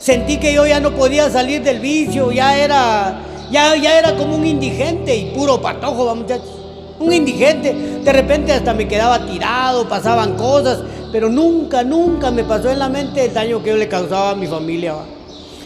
Sentí que yo ya no podía salir del vicio, ya era como un indigente y puro patojo, va, muchachos. Un indigente, de repente hasta me quedaba tirado, pasaban cosas, pero nunca me pasó en la mente el daño que yo le causaba a mi familia, va.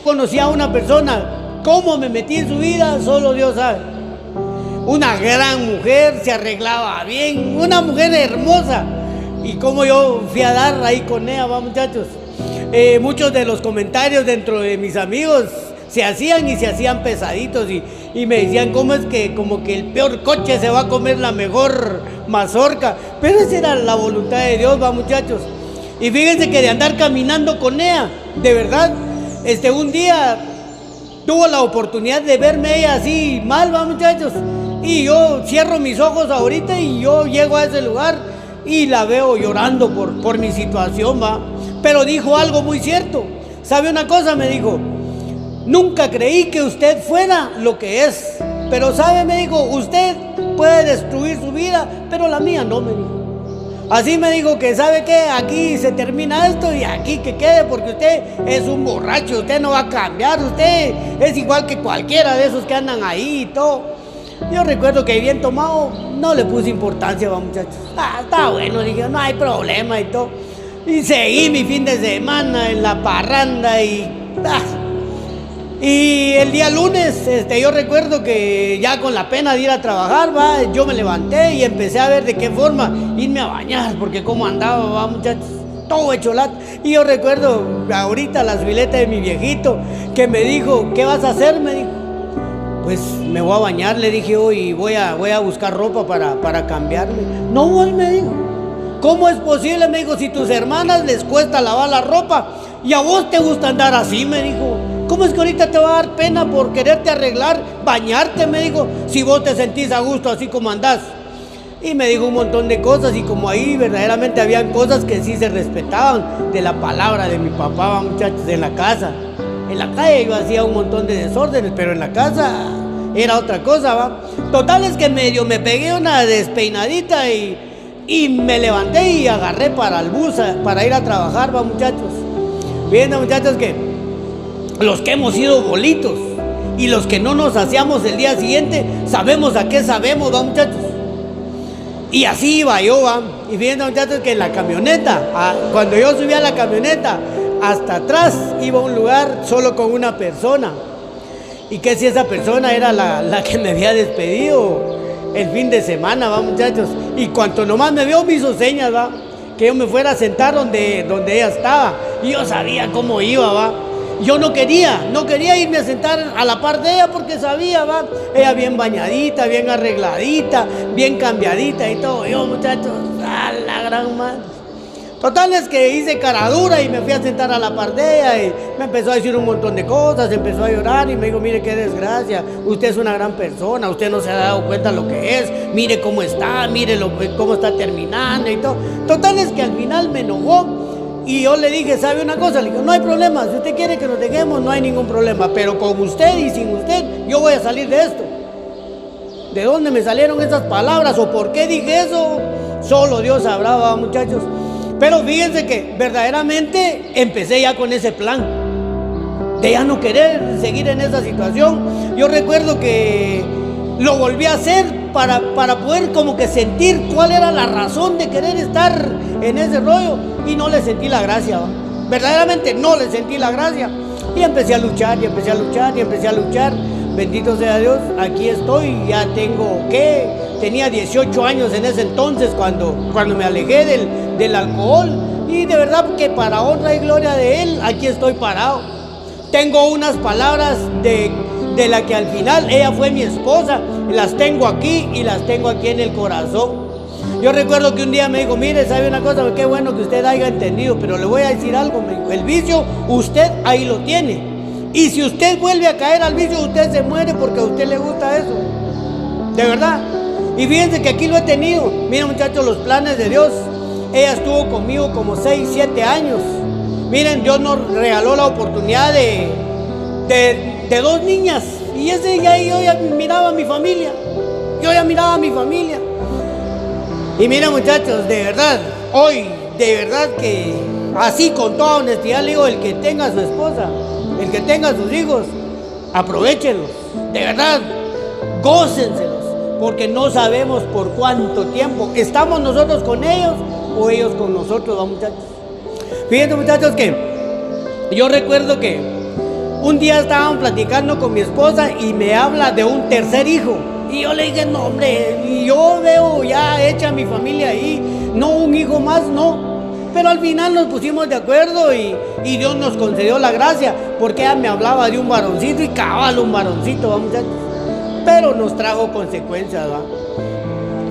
Conocí a una persona, cómo me metí en su vida, solo Dios sabe. Una gran mujer, se arreglaba bien, una mujer hermosa. Y como yo fui a dar ahí con ella, va, muchachos. Muchos de los comentarios dentro de mis amigos se hacían pesaditos y me decían cómo es que como que el peor coche se va a comer la mejor mazorca, pero esa era la voluntad de Dios, va, muchachos. Y fíjense que de andar caminando con ella, de verdad, un día tuvo la oportunidad de verme ella así mal, va, muchachos, y yo cierro mis ojos ahorita y yo llego a ese lugar y la veo llorando por mi situación, va. Pero dijo algo muy cierto. ¿Sabe una cosa? Me dijo, nunca creí que usted fuera lo que es. Pero sabe, me dijo, usted puede destruir su vida, pero la mía no, me dijo. Así me dijo que, ¿sabe qué? Aquí se termina esto y aquí que quede, porque usted es un borracho, usted no va a cambiar, usted es igual que cualquiera de esos que andan ahí y todo. Yo recuerdo que bien tomado, no le puse importancia, va, muchachos. Está bueno, dije, no hay problema y todo. Y seguí mi fin de semana en la parranda y el día lunes, yo recuerdo que ya con la pena de ir a trabajar, va, yo me levanté y empecé a ver de qué forma irme a bañar, porque como andaba, va, muchachos, todo hecho lata. Y yo recuerdo ahorita las filetas de mi viejito, que me dijo, ¿qué vas a hacer? Me dijo, pues me voy a bañar, le dije yo, y voy a buscar ropa para cambiarme. No, voy, me dijo. ¿Cómo es posible? Me dijo, si tus hermanas les cuesta lavar la ropa y a vos te gusta andar así, me dijo. ¿Cómo es que ahorita te va a dar pena por quererte arreglar, bañarte, me dijo, si vos te sentís a gusto así como andás? Y me dijo un montón de cosas y como ahí verdaderamente habían cosas que sí se respetaban de la palabra de mi papá, muchachos, en la casa. En la calle yo hacía un montón de desórdenes, pero en la casa era otra cosa, va. Total es que medio me pegué una despeinadita y me levanté y agarré para el bus, para ir a trabajar, va, muchachos. Viendo, muchachos, que los que hemos sido bolitos y los que no nos hacíamos el día siguiente, sabemos a qué sabemos, va, muchachos. Y así iba yo, va. Y viendo, muchachos, que en la camioneta, cuando yo subía a la camioneta, hasta atrás iba a un lugar solo con una persona. Y que si esa persona era la que me había despedido el fin de semana, va, muchachos. Y cuanto nomás me vio, me hizo señas, va, que yo me fuera a sentar donde ella estaba. Y yo sabía cómo iba, va. Yo no quería irme a sentar a la par de ella porque sabía, va, ella bien bañadita, bien arregladita, bien cambiadita y todo. Yo, muchachos, a la gran madre. Total es que hice cara dura y me fui a sentar a la par de ella y me empezó a decir un montón de cosas, empezó a llorar y me dijo, mire qué desgracia, usted es una gran persona, usted no se ha dado cuenta lo que es, mire cómo está, mire cómo está terminando y todo. Total es que al final me enojó y yo le dije, ¿sabe una cosa? Le dije, no hay problema, si usted quiere que nos dejemos, no hay ningún problema, pero con usted y sin usted, yo voy a salir de esto. ¿De dónde me salieron esas palabras o por qué dije eso? Solo Dios sabrá, ¿va, muchachos? Pero fíjense que verdaderamente empecé ya con ese plan de ya no querer seguir en esa situación. Yo recuerdo que lo volví a hacer para poder como que sentir cuál era la razón de querer estar en ese rollo y no le sentí la gracia, ¿va? Verdaderamente no le sentí la gracia y empecé a luchar y empecé a luchar y empecé a luchar. Bendito sea Dios, aquí estoy, ya tenía 18 años en ese entonces cuando me alejé del alcohol y de verdad que para honra y gloria de Él, aquí estoy parado. Tengo unas palabras de la que al final ella fue mi esposa, las tengo aquí y las tengo aquí en el corazón. Yo recuerdo que un día me dijo, mire, ¿sabe una cosa? Qué bueno que usted haya entendido, pero le voy a decir algo, me dijo, el vicio usted ahí lo tiene. Y si usted vuelve a caer al vicio, usted se muere porque a usted le gusta eso. De verdad. Y fíjense que aquí lo he tenido. Miren, muchachos, los planes de Dios. Ella estuvo conmigo como 6, 7 años. Miren, Dios nos regaló la oportunidad de 2 niñas. Y yo ya miraba a mi familia. Yo ya miraba a mi familia. Y miren, muchachos, de verdad, hoy, de verdad que así con toda honestidad le digo, el que tenga a su esposa, El que tenga sus hijos, aprovéchenlos, de verdad, gócenselos, porque no sabemos por cuánto tiempo estamos nosotros con ellos o ellos con nosotros, ¿va, muchachos? Fíjense, muchachos, que yo recuerdo que un día estaban platicando con mi esposa y me habla de un tercer hijo. Y yo le dije, no, hombre, yo veo ya hecha mi familia ahí, no un hijo más, no. Pero al final nos pusimos de acuerdo y Dios nos concedió la gracia, porque ella me hablaba de un varoncito y cabal un varoncito, ¿va, muchachos? Pero nos trajo consecuencias, ¿va?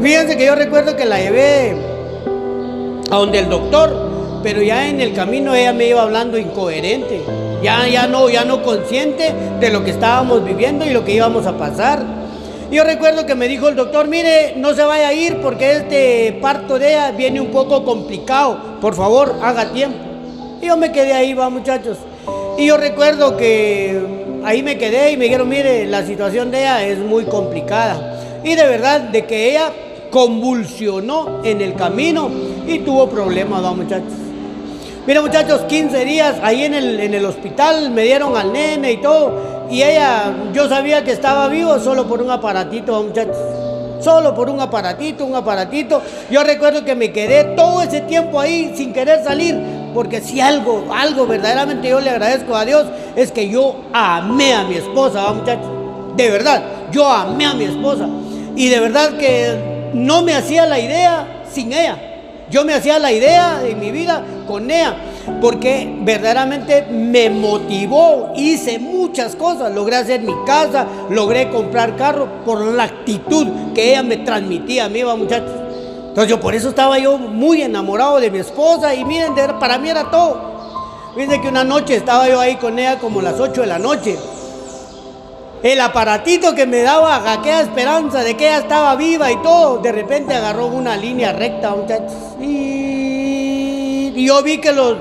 Fíjense que yo recuerdo que la llevé a donde el doctor, pero ya en el camino ella me iba hablando incoherente, ya no consciente de lo que estábamos viviendo y lo que íbamos a pasar. Yo recuerdo que me dijo el doctor, mire, no se vaya a ir porque este parto de ella viene un poco complicado, por favor, haga tiempo. Y yo me quedé ahí, va, muchachos. Y yo recuerdo que ahí me quedé y me dijeron, mire, la situación de ella es muy complicada. Y de verdad, de que ella convulsionó en el camino y tuvo problemas, va, muchachos. Mira, muchachos, 15 días ahí en el hospital, me dieron al nene y todo. Y ella, yo sabía que estaba vivo solo por un aparatito, muchachos. Solo por un aparatito. Yo recuerdo que me quedé todo ese tiempo ahí sin querer salir. Porque si algo verdaderamente yo le agradezco a Dios, es que yo amé a mi esposa, ¿va, muchachos? De verdad, yo amé a mi esposa. Y de verdad que no me hacía la idea sin ella. Yo me hacía la idea de mi vida con ella, porque verdaderamente me motivó, hice muchas cosas, logré hacer mi casa, logré comprar carro, por la actitud que ella me transmitía a mí, va, muchachos. Entonces yo por eso estaba yo muy enamorado de mi esposa y miren, para mí era todo. Fíjense que una noche estaba yo ahí con ella como las 8 de la noche. El aparatito que me daba aquella esperanza de que ella estaba viva y todo, de repente agarró una línea recta, muchachos. Y yo vi que los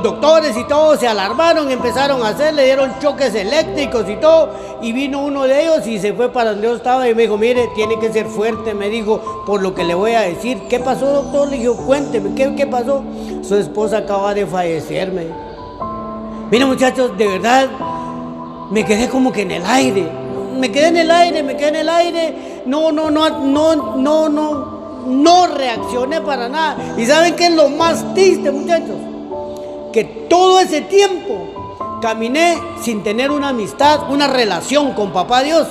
doctores y todos se alarmaron, empezaron a hacer, le dieron choques eléctricos y todo. Y vino uno de ellos y se fue para donde yo estaba y me dijo, mire, tiene que ser fuerte, me dijo, por lo que le voy a decir. ¿Qué pasó, doctor? Le dije, cuénteme, ¿qué pasó? Su esposa acaba de fallecer, me dijo. Mire, muchachos, de verdad, me quedé como que en el aire. Me quedé en el aire. No reaccioné para nada. ¿Y saben qué es lo más triste, muchachos? Que todo ese tiempo caminé sin tener una amistad, una relación con papá Dios.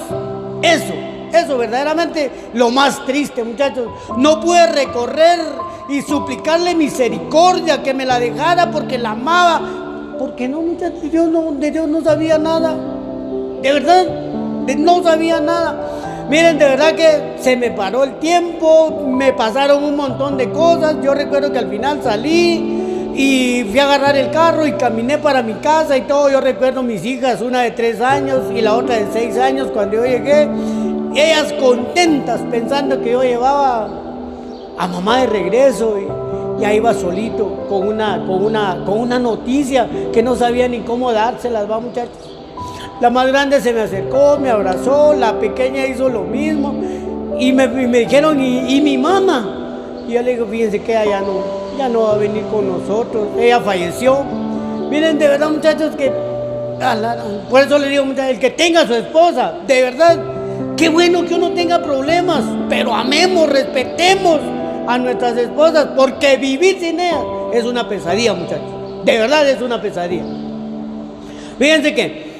Eso verdaderamente lo más triste, muchachos. No pude recorrer y suplicarle misericordia, que me la dejara porque la amaba. Porque no, muchachos, de Dios no sabía nada. De verdad, no sabía nada. Miren, de verdad que se me paró el tiempo, me pasaron un montón de cosas. Yo recuerdo que al final salí y fui a agarrar el carro y caminé para mi casa y todo. Yo recuerdo mis hijas, una de 3 años y la otra de 6 años, cuando yo llegué, ellas contentas pensando que yo llevaba a mamá de regreso y ahí iba solito con una noticia que no sabía ni cómo dárselas, va, muchachos. La más grande se me acercó, me abrazó, la pequeña hizo lo mismo y me dijeron, ¿y mi mamá? Y yo le digo, fíjense que ella ya no va a venir con nosotros, ella falleció. Miren, de verdad, muchachos, que por eso le digo, muchachos, el que tenga a su esposa, de verdad, qué bueno que uno tenga problemas, pero amemos, respetemos a nuestras esposas, porque vivir sin ellas es una pesadilla, muchachos. De verdad es una pesadilla. Fíjense que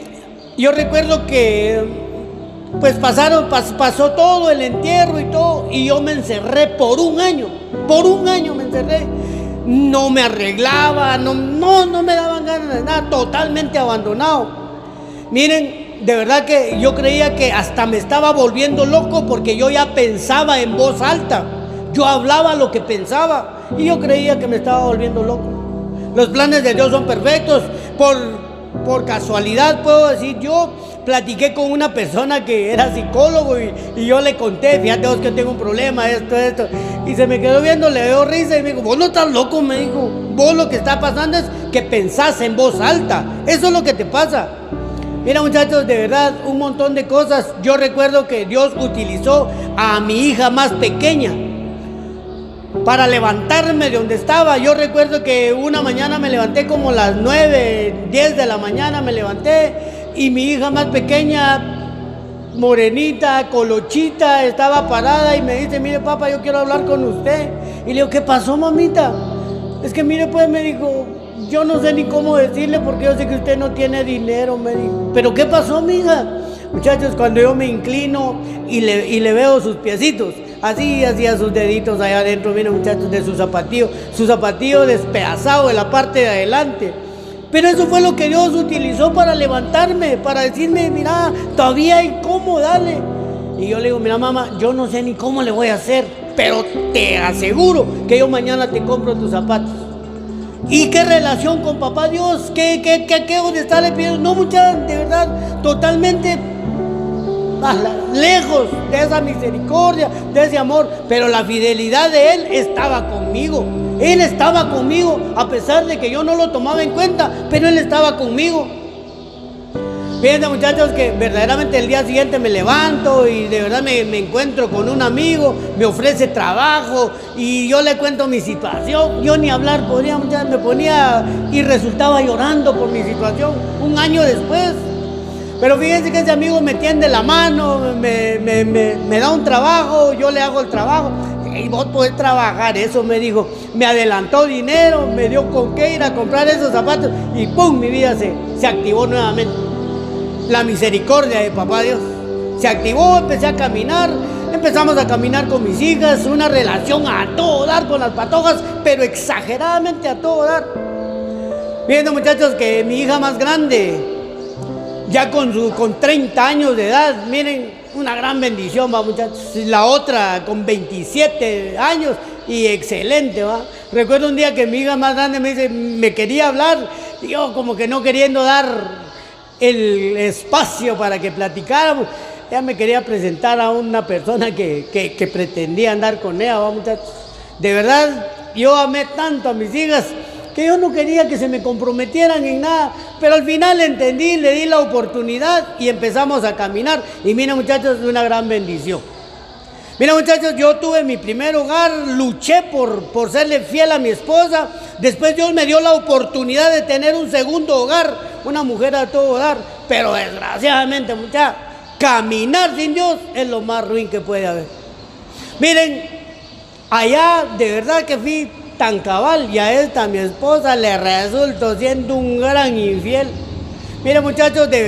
yo recuerdo que pues pasó todo el entierro y todo, y yo me encerré por un año me encerré, no me arreglaba, no me daban ganas de nada, totalmente abandonado. Miren, de verdad que yo creía que hasta me estaba volviendo loco, porque yo ya pensaba en voz alta, yo hablaba lo que pensaba y yo creía que me estaba volviendo loco. Los planes de Dios son perfectos. Por casualidad puedo decir, yo platiqué con una persona que era psicólogo y yo le conté, fíjate vos que tengo un problema, esto, y se me quedó viendo, le dio risa y me dijo, vos no estás loco, me dijo, vos lo que está pasando es que pensás en voz alta, eso es lo que te pasa. Mira, muchachos, de verdad, un montón de cosas. Yo recuerdo que Dios utilizó a mi hija más pequeña para levantarme de donde estaba. Yo recuerdo que una mañana me levanté como las 9, 10 de la mañana me levanté y mi hija más pequeña, morenita, colochita, estaba parada y me dice, mire papá, yo quiero hablar con usted. Y le digo, ¿qué pasó, mamita? Es que mire, pues me dijo, yo no sé ni cómo decirle porque yo sé que usted no tiene dinero, me dijo. ¿Pero qué pasó, mija? Muchachos, cuando yo me inclino y le veo sus piecitos, así hacía sus deditos allá adentro, miren muchachos, de su zapatillo despedazado de la parte de adelante. Pero eso fue lo que Dios utilizó para levantarme, para decirme, mira, todavía hay cómo, dale. Y yo le digo, mira mamá, yo no sé ni cómo le voy a hacer, pero te aseguro que yo mañana te compro tus zapatos. ¿Y qué relación con papá Dios? ¿Qué dónde está le pidiendo? No, muchachos, de verdad, totalmente lejos de esa misericordia, de ese amor, pero la fidelidad de Él estaba conmigo. Él estaba conmigo, a pesar de que yo no lo tomaba en cuenta, pero Él estaba conmigo. Fíjense muchachos que verdaderamente el día siguiente me levanto y de verdad me encuentro con un amigo, me ofrece trabajo y yo le cuento mi situación. Yo ni hablar podía, muchachos, me ponía y resultaba llorando por mi situación un año después. Pero fíjense que ese amigo me tiende la mano, me da un trabajo, yo le hago el trabajo. Y vos podés trabajar, eso me dijo. Me adelantó dinero, me dio con qué ir a comprar esos zapatos y ¡pum! Mi vida se activó nuevamente. La misericordia de papá Dios se activó, empecé a caminar, empezamos a caminar con mis hijas, una relación a todo dar con las patojas, pero exageradamente a todo dar. Viendo muchachos que mi hija más grande, ya con 30 años de edad, miren, una gran bendición, va muchachos. La otra con 27 años y excelente, va. Recuerdo un día que mi hija más grande me dice, me quería hablar, y yo como que no queriendo dar el espacio para que platicáramos, ella me quería presentar a una persona que pretendía andar con ella, va muchachos. De verdad, yo amé tanto a mis hijas que yo no quería que se me comprometieran en nada, pero al final entendí, le di la oportunidad y empezamos a caminar. Y mira muchachos, es una gran bendición. Mira muchachos, yo tuve mi primer hogar, luché por serle fiel a mi esposa. Después Dios me dio la oportunidad de tener un segundo hogar, una mujer a todo dar. Pero desgraciadamente muchachos, caminar sin Dios es lo más ruin que puede haber. Miren, allá de verdad que fui tan cabal y a esta mi esposa le resultó siendo un gran infiel. Miren muchachos, de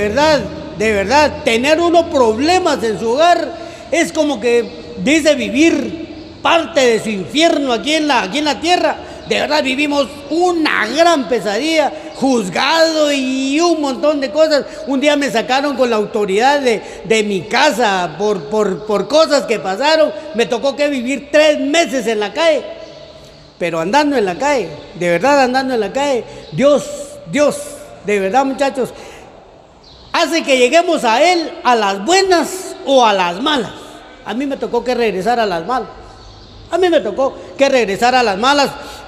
verdad, tener unos problemas en su hogar es como que dice vivir parte de su infierno aquí en la tierra. De verdad vivimos una gran pesadilla, juzgado y un montón de cosas. Un día me sacaron con la autoridad de mi casa por cosas que pasaron. Me tocó que vivir 3 meses en la calle. Pero andando en la calle, de verdad andando en la calle, Dios, de verdad muchachos, hace que lleguemos a Él a las buenas o a las malas. A mí me tocó que regresar a las malas.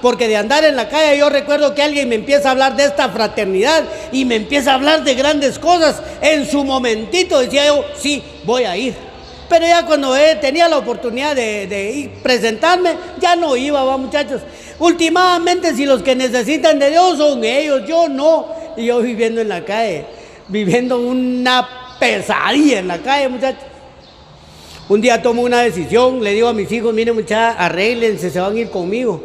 Porque de andar en la calle yo recuerdo que alguien me empieza a hablar de esta fraternidad y me empieza a hablar de grandes cosas. En su momentito decía yo, sí, voy a ir. Pero ya cuando tenía la oportunidad de ir, presentarme, ya no iba, va muchachos. Últimamente, si los que necesitan de Dios son ellos, yo no. Y yo viviendo en la calle, viviendo una pesadilla en la calle, muchachos. Un día tomo una decisión, le digo a mis hijos, miren muchachos, arréglense, se van a ir conmigo.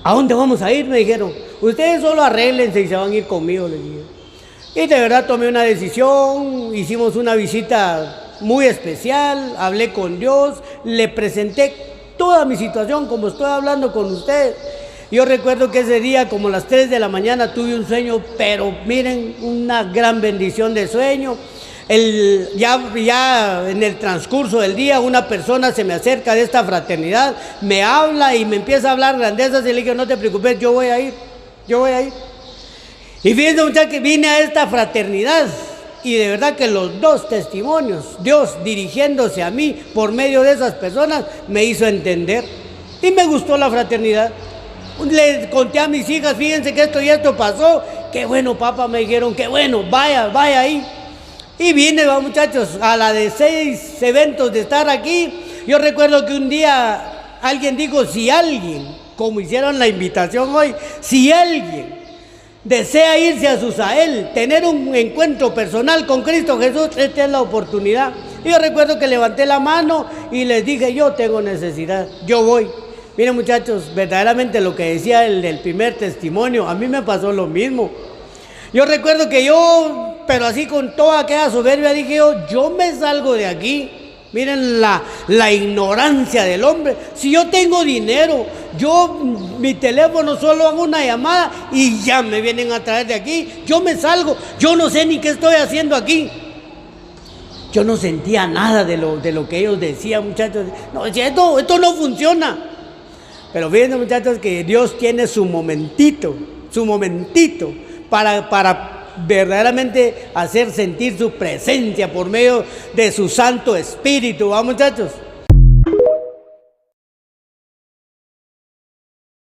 ¿A dónde vamos a ir? Me dijeron. Ustedes solo arréglense y se van a ir conmigo, les dije. Y de verdad tomé una decisión, hicimos una visita muy especial, hablé con Dios, le presenté toda mi situación como estoy hablando con ustedes. Yo recuerdo que ese día como a las 3 de la mañana tuve un sueño, pero miren, una gran bendición de sueño. Ya en el transcurso del día una persona se me acerca de esta fraternidad, me habla y me empieza a hablar grandezas y le digo, no te preocupes, yo voy a ir. Y fíjense muchachos que vine a esta fraternidad y de verdad que los 2 testimonios, Dios dirigiéndose a mí por medio de esas personas, me hizo entender y me gustó la fraternidad. Les conté a mis hijas, fíjense que esto y esto pasó, qué bueno papá, me dijeron, qué bueno, vaya ahí. Y vine, muchachos, a la de 6 eventos de estar aquí. Yo recuerdo que un día alguien dijo, si alguien, como hicieron la invitación hoy, si alguien desea irse a Susael, tener un encuentro personal con Cristo Jesús, esta es la oportunidad. Y yo recuerdo que levanté la mano y les dije, yo tengo necesidad, yo voy. Miren muchachos, verdaderamente lo que decía el del primer testimonio, a mí me pasó lo mismo. Yo recuerdo que yo, pero así con toda aquella soberbia, dije yo me salgo de aquí. Miren la ignorancia del hombre. Si yo tengo dinero, mi teléfono solo hago una llamada y ya me vienen a traer de aquí. Yo me salgo, yo no sé ni qué estoy haciendo aquí. Yo no sentía nada de lo que ellos decían, muchachos. No, esto no funciona. Pero fíjense, muchachos, que Dios tiene su momentito para verdaderamente hacer sentir su presencia por medio de su Santo Espíritu. ¿Va, muchachos?